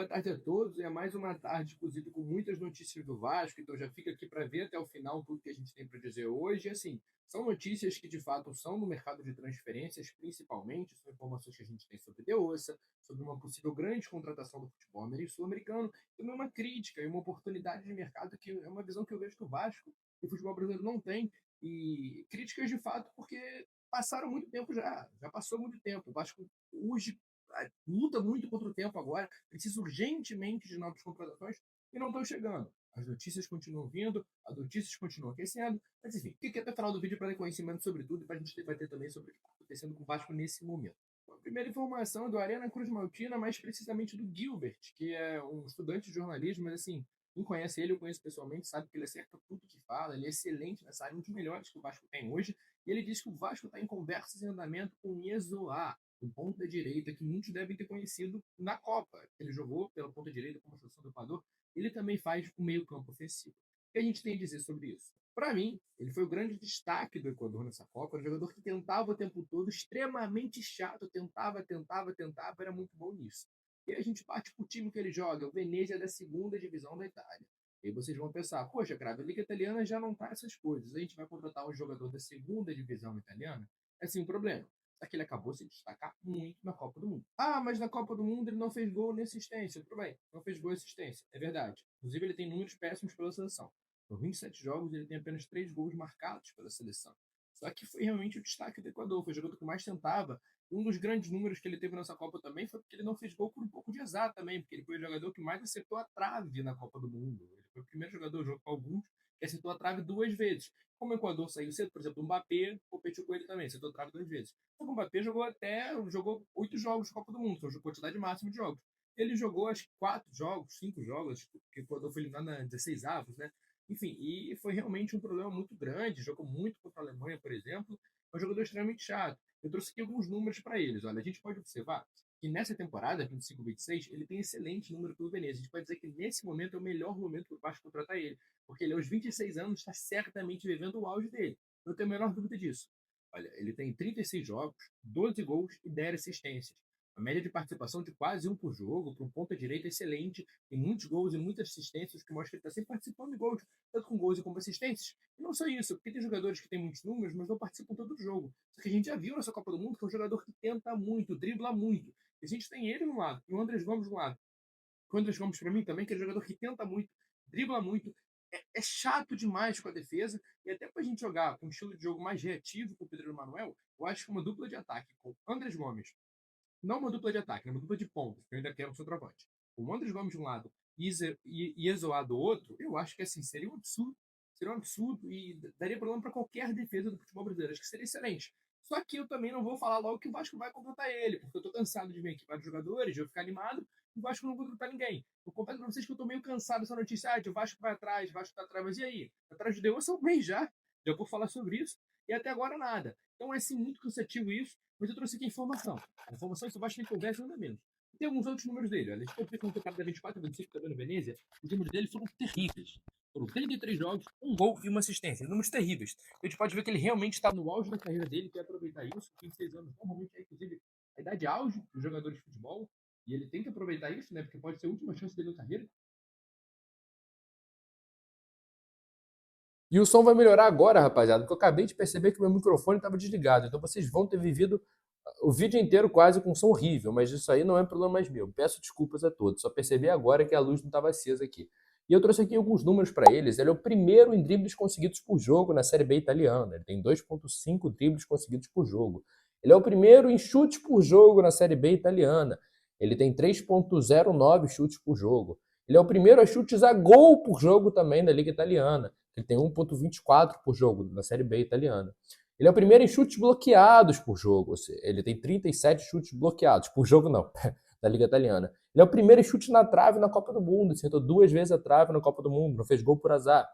Boa tarde a todos. É mais uma tarde, inclusive, com muitas notícias do Vasco, então já fica aqui para ver até o final tudo que a gente tem para dizer hoje. E, assim, são notícias que de fato são no mercado de transferências, principalmente, são informações que a gente tem sobre De Ossa, sobre uma possível grande contratação do futebol sul-americano, também uma crítica e uma oportunidade de mercado que é uma visão que eu vejo do Vasco e o futebol brasileiro não tem. E críticas de fato porque passaram muito tempo já passou muito tempo. O Vasco hoje luta muito contra o tempo agora, precisa urgentemente de novas contratações e não estão chegando. As notícias continuam vindo, as notícias continuam aquecendo, mas enfim, fique até o final do vídeo para ter conhecimento sobre tudo e para a gente debater também sobre o que está acontecendo com o Vasco nesse momento. A primeira informação é do Arena Cruz Maltina, mais precisamente do Gilbert, que é um estudante de jornalismo, mas assim, quem conhece ele, eu conheço pessoalmente, sabe que ele acerta tudo que fala, ele é excelente nessa área, um dos melhores que o Vasco tem hoje, e ele diz que o Vasco está em conversas em andamento com o Iezoá, o ponta direita, que muitos devem ter conhecido na Copa. Ele jogou pela ponta direita como seleção do Equador. Ele também faz o meio-campo ofensivo. O que a gente tem a dizer sobre isso? Para mim, ele foi o grande destaque do Equador nessa Copa. Era um jogador que tentava o tempo todo, extremamente chato, tentava, era muito bom nisso. E a gente parte para o time que ele joga, o Venezia da segunda divisão da Itália. E aí vocês vão pensar, poxa, Cravo, a Liga Italiana já não tá essas coisas. A gente vai contratar um jogador da segunda divisão italiana? É sim um problema. Só que ele acabou se destacar muito na Copa do Mundo. Ah, mas na Copa do Mundo ele não fez gol nem assistência. Tudo bem, não fez gol e assistência. É verdade. Inclusive, ele tem números péssimos pela seleção. Por 27 jogos, ele tem apenas 3 gols marcados pela seleção. Só que foi realmente o destaque do Equador. Foi o jogador que mais tentava. Um dos grandes números que ele teve nessa Copa também foi porque ele não fez gol por um pouco de azar também, porque ele foi o jogador que mais acertou a trave na Copa do Mundo. Ele foi o primeiro jogador, junto com alguns, que acertou a trave 2 vezes. Como o Equador saiu cedo, por exemplo, o Mbappé competiu com ele também, acertou a trave 2 vezes. O Mbappé jogou 8 jogos de Copa do Mundo, foi a quantidade máxima de jogos. Ele jogou acho que 4 jogos, 5 jogos, porque o Equador foi eliminado na 16 avos, né? Enfim, e foi realmente um problema muito grande. Jogou muito contra a Alemanha, por exemplo. É um jogador extremamente chato. Eu trouxe aqui alguns números para eles. Olha, a gente pode observar que nessa temporada, 25-26, ele tem excelente número pelo Veneza. A gente pode dizer que nesse momento é o melhor momento para o Vasco contratar ele, porque ele aos 26 anos está certamente vivendo o auge dele. Não tenho a menor dúvida disso. Olha, ele tem 36 jogos, 12 gols e 10 assistências. A média de participação de quase um por jogo, para um ponta-direita excelente, tem muitos gols e muitas assistências, que mostra que ele está sempre participando de gols, tanto com gols e como assistências. E não só isso, porque tem jogadores que têm muitos números, mas não participam todo o jogo. Só que a gente já viu nessa Copa do Mundo que é um jogador que tenta muito, dribla muito. E a gente tem ele no lado, e o Andrés Gomes no lado. O Andrés Gomes, para mim, também, que é um jogador que tenta muito, dribla muito, é chato demais com a defesa, e até para a gente jogar com um estilo de jogo mais reativo com o Pedro Manuel, eu acho que uma dupla de ataque com Andrés Gomes, não uma dupla de ataque, né? Uma dupla de pontos, que eu ainda quero um centroavante. O Andrés Gomes de um lado e Iezoá do outro, eu acho que assim, seria um absurdo. Seria um absurdo e daria problema para qualquer defesa do futebol brasileiro. Acho que seria excelente. Só que eu também não vou falar logo que o Vasco vai contratar ele, porque eu tô cansado de ver aqui vários jogadores, de eu ficar animado, e o Vasco não vai contratar ninguém. Eu confesso para vocês que eu tô meio cansado dessa notícia. Ah, o Vasco vai atrás, o Vasco tá atrás. Mas e aí? Atrás de Deus são um mês já. Já vou falar sobre isso. E até agora nada. Então é assim, muito cansativo isso, mas eu trouxe aqui informação. A informação é que o Vasco tem conversa ainda menos. Tem alguns outros números dele. Olha, a gente pode ver que no campeonato da 24 e 25 que está vendo Venezia, os números dele foram terríveis. Foram 33 jogos, um gol e uma assistência. Números terríveis. A gente pode ver que ele realmente está no auge da carreira dele, quer aproveitar isso. 26 anos normalmente é, inclusive, a idade auge dos jogadores de futebol. E ele tem que aproveitar isso, né? Porque pode ser a última chance dele na carreira. E o som vai melhorar agora, rapaziada, porque eu acabei de perceber que o meu microfone estava desligado. Então vocês vão ter vivido o vídeo inteiro quase com som horrível, mas isso aí não é problema mais meu. Peço desculpas a todos. Só percebi agora que a luz não estava acesa aqui. E eu trouxe aqui alguns números para eles. Ele é o primeiro em dribles conseguidos por jogo na Série B italiana. Ele tem 2,5 dribles conseguidos por jogo. Ele é o primeiro em chutes por jogo na Série B italiana. Ele tem 3,09 chutes por jogo. Ele é o primeiro a chutes a gol por jogo também da Liga Italiana. Ele tem 1,24 por jogo na Série B italiana. Ele é o primeiro em chutes bloqueados por jogo. Ou seja, ele tem 37 chutes bloqueados. Por jogo, não. Da Liga Italiana. Ele é o primeiro em chute na trave na Copa do Mundo. Acertou 2 vezes a trave na Copa do Mundo. Não fez gol por azar.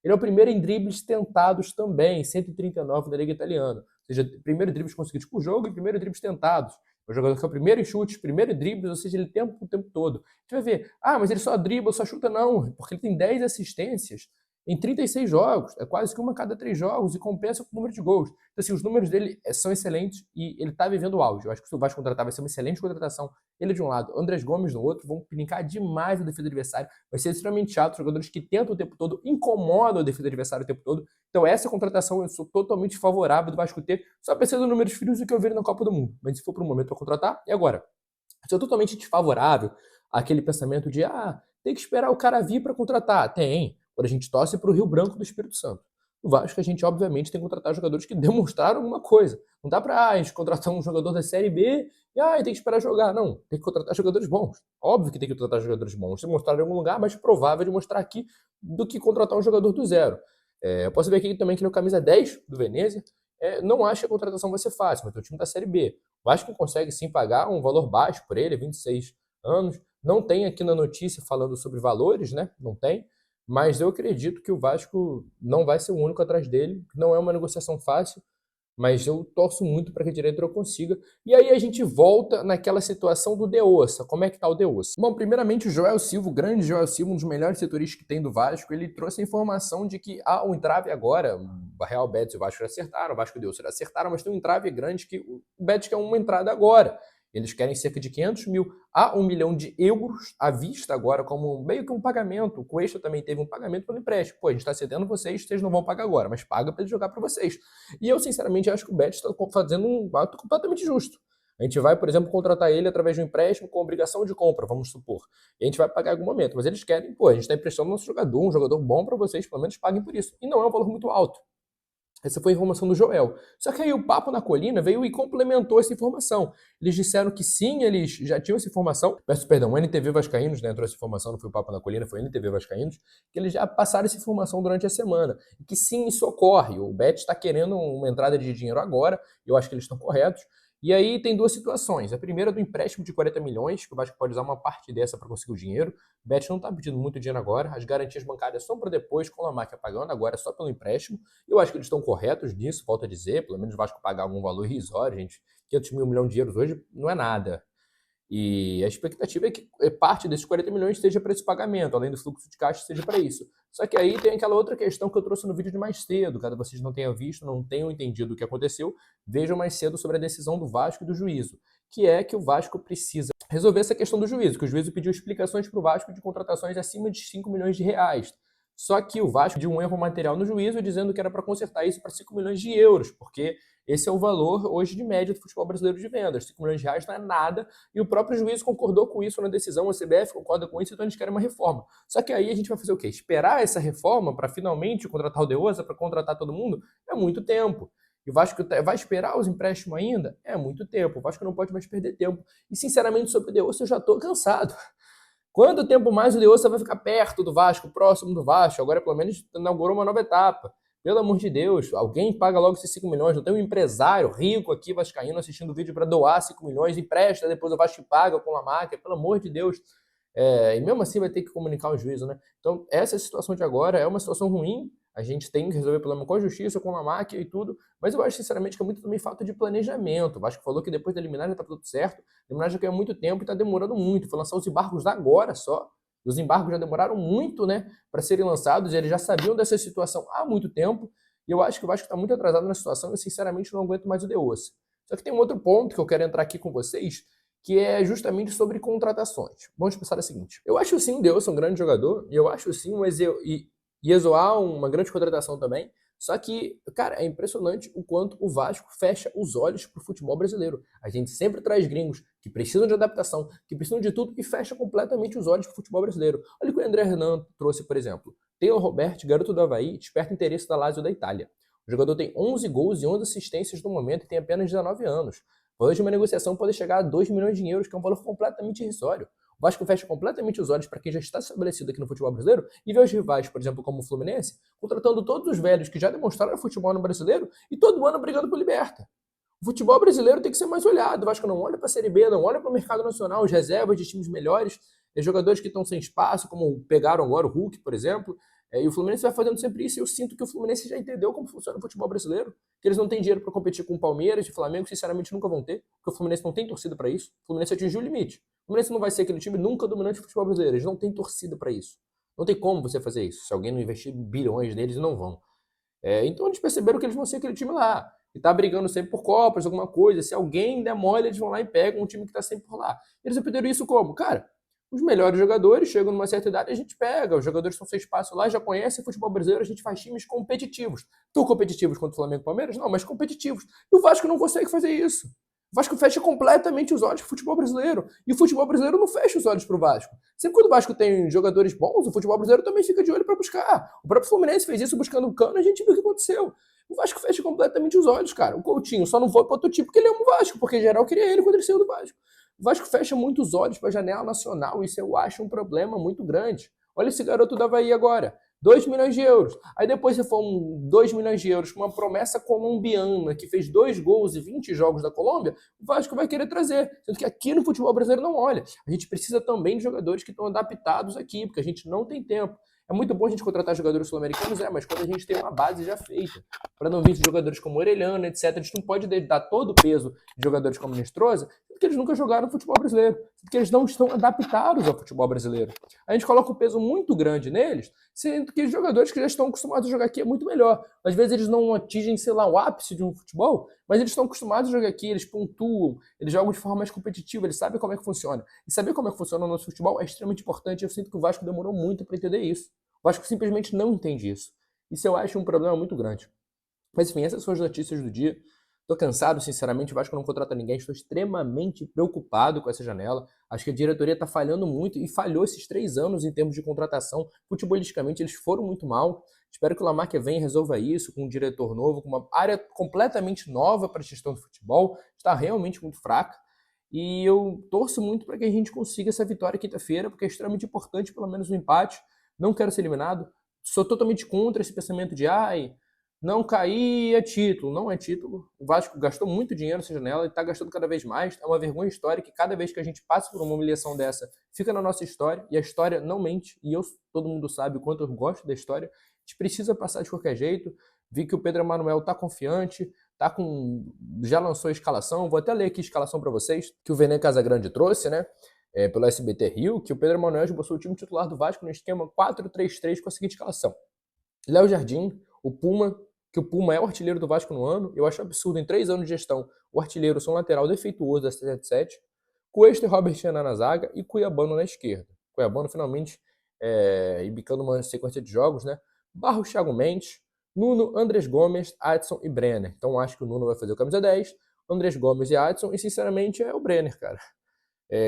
Ele é o primeiro em dribles tentados também. 139 da Liga Italiana. Ou seja, primeiro dribles conseguidos por jogo e primeiro dribles tentados. O jogador que é o primeiro em chutes, primeiro em dribles, ou seja, ele tenta o tempo todo. A gente vai ver, mas ele só dribla, só chuta, não, porque ele tem 10 assistências em 36 jogos, é quase que uma a cada 3 jogos, e compensa com o número de gols. Então, assim, os números dele são excelentes e ele tá vivendo o auge. Eu acho que se o Vasco contratar, vai ser uma excelente contratação. Ele de um brincar Andrés Gomes no outro, vão brincar demais a defesa do adversário. Vai ser extremamente chato, jogadores que tentam o tempo todo, incomodam a defesa do adversário o tempo todo. Então, essa contratação eu sou totalmente favorável do Vasco ter, só precisa de números frios do que eu vi na Copa do Mundo. Mas se for para um momento para contratar, e agora? Sou totalmente desfavorável àquele pensamento de tem que esperar o cara vir para contratar. Tem. Quando a gente torce para o Rio Branco do Espírito Santo. No Vasco, a gente, obviamente, tem que contratar jogadores que demonstraram alguma coisa. Não dá para a gente contratar um jogador da Série B e tem que esperar jogar. Não, tem que contratar jogadores bons. Óbvio que tem que contratar jogadores bons. Se mostrar em algum lugar, mais provável de mostrar aqui do que contratar um jogador do zero. Eu posso ver aqui também que no camisa 10 do Venezia, não acho que a contratação vai ser fácil, mas é o time da Série B. O Vasco consegue sim pagar um valor baixo por ele, 26 anos. Não tem aqui na notícia falando sobre valores, né? Não tem. Mas eu acredito que o Vasco não vai ser o único atrás dele. Não é uma negociação fácil, mas eu torço muito para que a diretora consiga. E aí a gente volta naquela situação do De Ossa. Como é que tá o De Ossa? Bom, primeiramente o Joel Silva, o grande Joel Silva, um dos melhores setoristas que tem do Vasco, ele trouxe a informação de que há um entrave agora. O Real Betis e o Vasco já acertaram, o Vasco e o De Ossa já acertaram, mas tem um entrave grande que o Betis quer uma entrada agora. Eles querem cerca de 500 mil a 1 milhão de euros à vista agora, como meio que um pagamento. O Cuesta também teve um pagamento pelo empréstimo. Pô, a gente está cedendo vocês não vão pagar agora, mas paga para ele jogar para vocês. E eu, sinceramente, acho que o Betis está fazendo um ato completamente justo. A gente vai, por exemplo, contratar ele através de um empréstimo com obrigação de compra, vamos supor. E a gente vai pagar em algum momento. Mas eles querem, a gente está emprestando nosso jogador, um jogador bom para vocês, pelo menos paguem por isso. E não é um valor muito alto. Essa foi a informação do Joel. Só que aí o Papo na Colina veio e complementou essa informação. Eles disseram que sim, eles já tinham essa informação. Peço perdão, o NTV Vascaínos, né, entrou essa informação, não foi o Papo na Colina, foi o NTV Vascaínos, que eles já passaram essa informação durante a semana. E que sim, isso ocorre. O Betis está querendo uma entrada de dinheiro agora, eu acho que eles estão corretos. E aí tem duas situações. A primeira é do empréstimo de 40 milhões, que o Vasco pode usar uma parte dessa para conseguir o dinheiro. O Bet não está pedindo muito dinheiro agora, as garantias bancárias são para depois, com a máquina pagando, agora é só pelo empréstimo. Eu acho que eles estão corretos nisso, volto a dizer, pelo menos o Vasco pagar algum valor irrisório, gente. 500 mil, 1 milhão de euros hoje não é nada. E a expectativa é que parte desses 40 milhões esteja para esse pagamento, além do fluxo de caixa seja para isso. Só que aí tem aquela outra questão que eu trouxe no vídeo de mais cedo, caso vocês não tenham visto, não tenham entendido o que aconteceu, vejam mais cedo sobre a decisão do Vasco e do juízo, que é que o Vasco precisa resolver essa questão do juízo, que o juízo pediu explicações para o Vasco de contratações acima de 5 milhões de reais. Só que o Vasco deu um erro material no juízo dizendo que era para consertar isso para 5 milhões de euros, porque esse é o valor hoje de média do futebol brasileiro de vendas. 5 milhões de reais não é nada, e o próprio juiz concordou com isso na decisão, a CBF concorda com isso, então eles querem uma reforma. Só que aí a gente vai fazer o quê? Esperar essa reforma para finalmente contratar o De Ossa, para contratar todo mundo? É muito tempo. E o Vasco vai esperar os empréstimos ainda? É muito tempo. O Vasco não pode mais perder tempo. E sinceramente, sobre o De Ossa eu já estou cansado. Quanto tempo mais o De Ossa vai ficar perto do Vasco, próximo do Vasco? Agora pelo menos inaugurou uma nova etapa. Pelo amor de Deus, alguém paga logo esses 5 milhões. Não tem um empresário rico aqui vascaíno assistindo o vídeo para doar 5 milhões, empresta, depois o Vasco paga com a máquina. Pelo amor de Deus. E mesmo assim vai ter que comunicar o juízo, né? Então, essa situação de agora é uma situação ruim. A gente tem que resolver o problema com a justiça, com a máquina e tudo. Mas eu acho, sinceramente, que é muito também falta de planejamento. O Vasco falou que depois da liminar já tá tudo certo. A liminar já ganhou muito tempo e tá demorando muito. Foi lançar os embargos agora só. Os embargos já demoraram muito, né, para serem lançados. Eles já sabiam dessa situação há muito tempo. E eu acho que o Vasco está muito atrasado na situação. Eu, sinceramente, não aguento mais o De Ossa. Só que tem um outro ponto que eu quero entrar aqui com vocês, que é justamente sobre contratações. Vamos pensar o seguinte. Eu acho sim o De Ossa um grande jogador. E eu acho sim Iezoá uma grande contratação também. Só que, cara, é impressionante o quanto o Vasco fecha os olhos pro futebol brasileiro. A gente sempre traz gringos que precisam de adaptação, que precisam de tudo e fecha completamente os olhos pro futebol brasileiro. Olha o que o André Hernan trouxe, por exemplo. Theo Roberto, garoto do Avaí, desperta interesse da Lazio da Itália. O jogador tem 11 gols e 11 assistências no momento e tem apenas 19 anos. Hoje uma negociação pode chegar a 2 milhões de euros, que é um valor completamente irrisório. O Vasco fecha completamente os olhos para quem já está estabelecido aqui no futebol brasileiro e vê os rivais, por exemplo, como o Fluminense, contratando todos os velhos que já demonstraram futebol no brasileiro e todo ano brigando por Liberta. O futebol brasileiro tem que ser mais olhado. O Vasco não olha para a Série B, não olha para o mercado nacional, as reservas de times melhores, jogadores que estão sem espaço, como pegaram agora o Hulk, por exemplo. E o Fluminense vai fazendo sempre isso, e eu sinto que o Fluminense já entendeu como funciona o futebol brasileiro, que eles não têm dinheiro para competir com o Palmeiras e Flamengo, sinceramente nunca vão ter, porque o Fluminense não tem torcida para isso. O Fluminense atingiu o limite. O Fluminense não vai ser aquele time nunca dominante do futebol brasileiro, eles não têm torcida para isso. Não tem como você fazer isso, se alguém não investir bilhões neles, não vão. Então eles perceberam que eles vão ser aquele time lá, que tá brigando sempre por Copas, alguma coisa. Se alguém der mole, eles vão lá e pegam um time que tá sempre por lá. Eles aprenderam isso como? Cara, os melhores jogadores chegam numa certa idade e a gente pega. Os jogadores estão sem espaço lá, já conhecem futebol brasileiro, a gente faz times competitivos. Tão competitivos quanto o Flamengo e o Palmeiras? Não, mas competitivos. E o Vasco não consegue fazer isso. O Vasco fecha completamente os olhos para o futebol brasileiro. E o futebol brasileiro não fecha os olhos para o Vasco. Sempre quando o Vasco tem jogadores bons, o futebol brasileiro também fica de olho para buscar. O próprio Fluminense fez isso buscando o Cano, a gente viu o que aconteceu. O Vasco fecha completamente os olhos, cara. O Coutinho só não foi para outro time porque ele ama o Vasco, porque em geral queria ele quando ele saiu do Vasco. O Vasco fecha muito os olhos para a janela nacional, isso eu acho um problema muito grande. Olha esse garoto da Bahia agora. 2 milhões de euros. Aí depois você for 2 milhões de euros com uma promessa colombiana que fez 2 gols e 20 jogos da Colômbia, o Vasco vai querer trazer. Sendo que aqui no futebol brasileiro não olha. A gente precisa também de jogadores que estão adaptados aqui, porque a gente não tem tempo. É muito bom a gente contratar jogadores sul-americanos, mas quando a gente tem uma base já feita. Para não vir de jogadores como Orelhano, etc., a gente não pode dar todo o peso de jogadores como Nestrosa, porque eles nunca jogaram no futebol brasileiro, porque eles não estão adaptados ao futebol brasileiro. A gente coloca um peso muito grande neles, sendo que os jogadores que já estão acostumados a jogar aqui é muito melhor. Às vezes eles não atingem, sei lá, o ápice de um futebol, mas eles estão acostumados a jogar aqui, eles pontuam, eles jogam de forma mais competitiva, eles sabem como é que funciona. E saber como é que funciona o nosso futebol é extremamente importante, eu sinto que o Vasco demorou muito para entender isso. O Vasco simplesmente não entende isso. Isso eu acho um problema muito grande. Mas enfim, essas são as notícias do dia. Estou cansado, sinceramente, o Vasco não contrata ninguém, estou extremamente preocupado com essa janela. Acho que a diretoria está falhando muito e falhou esses 3 anos em termos de contratação. Futebolisticamente, eles foram muito mal. Espero que o Lamarca venha e resolva isso com um diretor novo, com uma área completamente nova para a gestão do futebol. Está realmente muito fraca. E eu torço muito para que a gente consiga essa vitória quinta-feira, porque é extremamente importante, pelo menos um empate. Não quero ser eliminado. Sou totalmente contra esse pensamento de não cair é título. Não é título. O Vasco gastou muito dinheiro nessa janela e está gastando cada vez mais. É uma vergonha histórica que cada vez que a gente passa por uma humilhação dessa, fica na nossa história. E a história não mente. E todo mundo sabe o quanto eu gosto da história. A gente precisa passar de qualquer jeito. Vi que o Pedro Emanuel está confiante. Já lançou a escalação. Vou até ler aqui a escalação para vocês, que o Vene Casagrande trouxe, né? Pelo SBT Rio, que o Pedro Emanuel esboçou o time titular do Vasco no esquema 4-3-3 com a seguinte escalação. Léo Jardim, o Puma, que o Puma é o artilheiro do Vasco no ano. Eu acho absurdo, em 3 anos de gestão, o artilheiro ser um lateral defeituoso da 77. Cuesta e Robert Renan na zaga e Cuiabano na esquerda. Cuiabano finalmente embicando uma sequência de jogos, né? Barros, Thiago Mendes, Nuno, Andrés Gomes, Adson e Brenner. Então acho que o Nuno vai fazer o camisa 10, Andrés Gomes e Adson, e sinceramente é o Brenner, cara.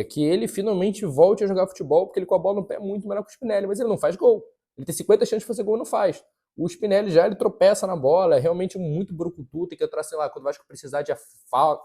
Que ele finalmente volte a jogar futebol, porque ele com a bola no pé é muito melhor que o Spinelli, mas ele não faz gol. Ele tem 50 chances de fazer gol e não faz. O Spinelli ele tropeça na bola, é realmente muito brucutu, tem que entrar, sei lá, quando o Vasco precisar de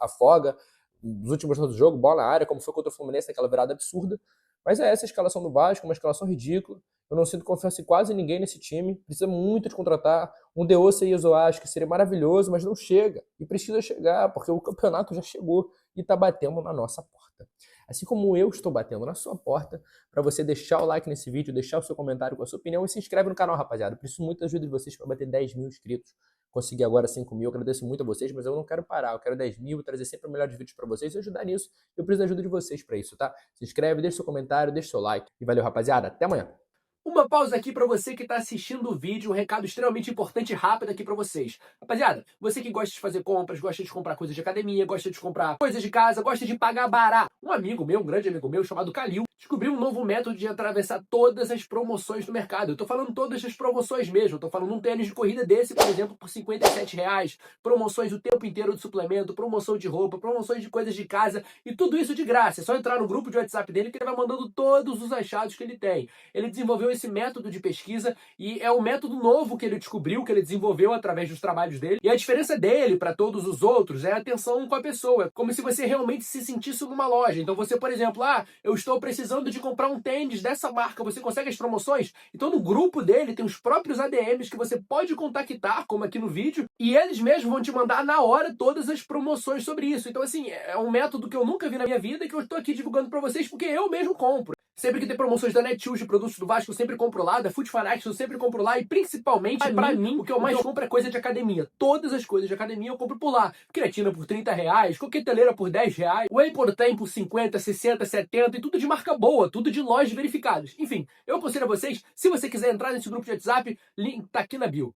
afoga, nos últimos jogos do jogo, bola na área, como foi contra o Fluminense, aquela virada absurda. Mas essa a escalação do Vasco, uma escalação ridícula. Eu não sinto confiança em quase ninguém nesse time. Precisa muito de contratar. Um Deossa e Isoash, que seria maravilhoso, mas não chega. E precisa chegar, porque o campeonato já chegou e está batendo na nossa porta. Assim como eu estou batendo na sua porta, para você deixar o like nesse vídeo, deixar o seu comentário com a sua opinião e se inscreve no canal, rapaziada. Eu preciso muito da ajuda de vocês para bater 10 mil inscritos. Consegui agora 5 mil, agradeço muito a vocês, mas eu não quero parar. Eu quero 10 mil, trazer sempre o melhor de vídeos para vocês e ajudar nisso. Eu preciso da ajuda de vocês para isso, tá? Se inscreve, deixa seu comentário, deixa seu like. E valeu, rapaziada. Até amanhã. Uma pausa aqui para você que está assistindo o vídeo, um recado extremamente importante e rápido aqui para vocês. Rapaziada, você que gosta de fazer compras, gosta de comprar coisas de academia, gosta de comprar coisas de casa, gosta de pagar barato. Um amigo meu, um grande amigo meu, chamado Calil, descobriu um novo método de atravessar todas as promoções do mercado. Eu tô falando todas as promoções mesmo. Eu tô falando um tênis de corrida desse, por exemplo, por R$57. Promoções o tempo inteiro de suplemento, promoção de roupa, promoções de coisas de casa e tudo isso de graça. É só entrar no grupo de WhatsApp dele que ele vai mandando todos os achados que ele tem. Ele desenvolveu esse método de pesquisa e é um método novo que ele descobriu, que ele desenvolveu através dos trabalhos dele. E a diferença dele para todos os outros é a atenção com a pessoa. É como se você realmente se sentisse numa loja. Então você, por exemplo, eu estou precisando de comprar um tênis dessa marca, você consegue as promoções? Então no grupo dele tem os próprios ADMs que você pode contactar, como aqui no vídeo, e eles mesmos vão te mandar na hora todas as promoções sobre isso. Então assim, é um método que eu nunca vi na minha vida e que eu estou aqui divulgando para vocês porque eu mesmo compro. Sempre que tem promoções da Netshoes de produtos do Vasco, eu sempre compro lá. Da Food Fanatics, eu sempre compro lá. E principalmente, pra mim, o que eu mais compro é coisa de academia. Todas as coisas de academia eu compro por lá. Creatina por R$30, coqueteleira por R$10, Whey Protein por 50, 60, 70 e tudo de marca boa, tudo de lojas verificadas. Enfim, eu aconselho a vocês, se você quiser entrar nesse grupo de WhatsApp, link tá aqui na bio.